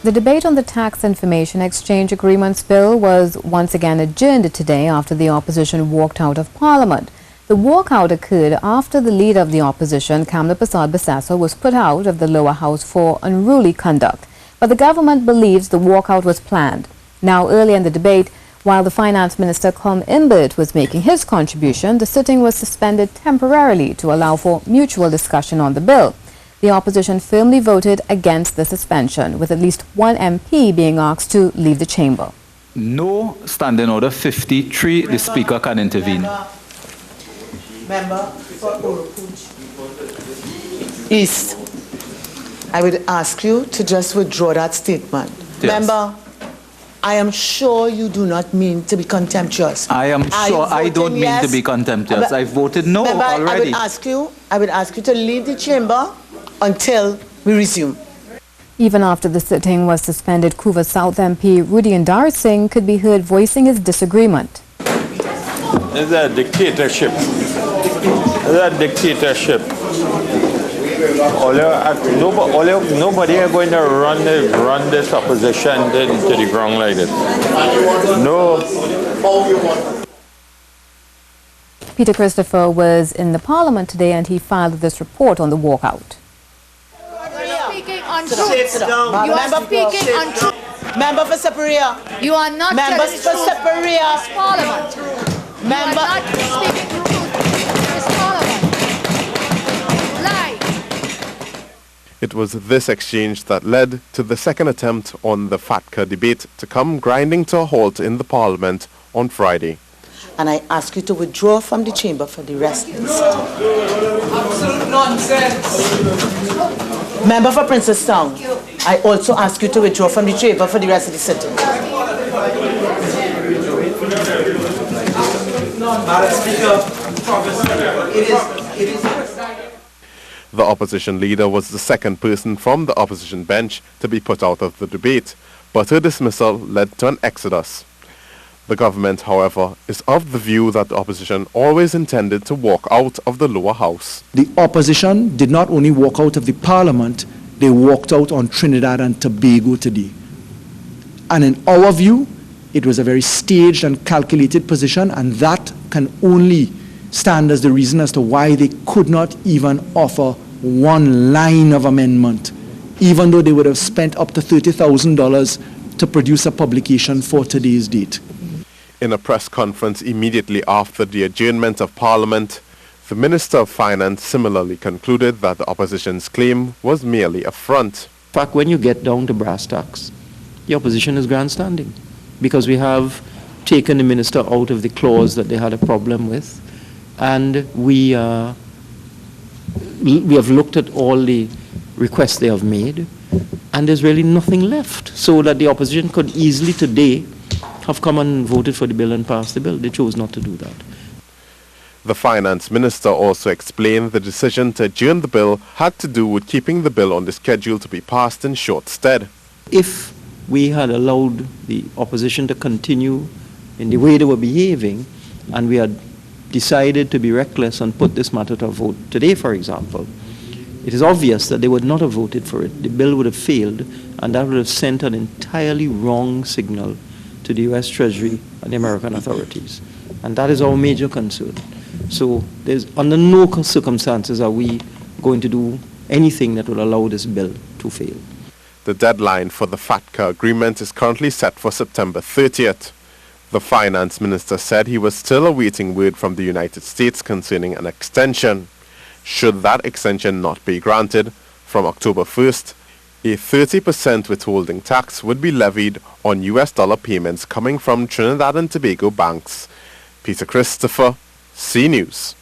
The debate on the Tax Information Exchange Agreements Bill was once again adjourned today after the opposition walked out of Parliament. The walkout occurred after the leader of the opposition, KAMLA, was put out of the lower house for unruly conduct. But the government believes the walkout was planned. Now, earlier in the debate, while the Finance Minister, COLM IMBERT, was making his contribution, the sitting was suspended temporarily to allow for mutual discussion on the bill. The opposition firmly voted against the suspension, with at least one MP being asked to leave the chamber. No Standing Order 53, the Speaker can intervene. Member for Urupuj East, I would ask you to just withdraw that statement. Yes. Member, I am sure you do not mean to be contemptuous. I am sure I don't mean to be contemptuous. I voted no already. I would ask you to leave the chamber until we resume. Even after the sitting was suspended, Couva South MP Rudy Indar Singh could be heard voicing his disagreement. It's a dictatorship. It's a dictatorship. Nobody is going to run this opposition into the ground like this. No. Peter Christopher was in the Parliament today and he filed this report on the walkout. You are speaking untruth. Member for Superior. You are not Members for Superior. Parliament. Member. You are not speaking truth. This Parliament. Lie. It was this exchange that led to the second attempt on the FATCA debate to come grinding to a halt in the Parliament on Friday. And I ask you to withdraw from the chamber for the rest of the sitting. Absolute nonsense. Member for Princestown, I also ask you to withdraw from the chamber for the rest of the sitting. Madam Speaker, it is The opposition leader was the second person from the opposition bench to be put out of the debate, but her dismissal led to an exodus. The government, however, is of the view that the opposition always intended to walk out of the lower house. The opposition did not only walk out of the Parliament, they walked out on Trinidad and Tobago today. And in our view, it was a very staged and calculated position, and that can only stand as the reason as to why they could not even offer one line of amendment, even though they would have spent up to $30,000 to produce a publication for today's date. In a press conference immediately after the adjournment of Parliament, the Minister of Finance similarly concluded that the opposition's claim was merely a front. In fact, when you get down to brass tacks, the opposition is grandstanding, because we have taken the minister out of the clause that they had a problem with, and we have looked at all the requests they have made, and there's really nothing left, so that the opposition could easily today have come and voted for the bill and passed the bill. They chose not to do that. The Finance Minister also explained the decision to adjourn the bill had to do with keeping the bill on the schedule to be passed in short stead. If we had allowed the opposition to continue in the way they were behaving, and we had decided to be reckless and put this matter to a vote today, for example, it is obvious that they would not have voted for it. The bill would have failed, and that would have sent an entirely wrong signal to the U.S. Treasury and the American authorities. And that is our major concern. So there's under no circumstances are we going to do anything that will allow this bill to fail. The deadline for the FATCA agreement is currently set for September 30th. The Finance Minister said he was still awaiting word from the United States concerning an extension. Should that extension not be granted, from October 1st, a 30% withholding tax would be levied on US dollar payments coming from Trinidad and Tobago banks. Peter Christopher, C News.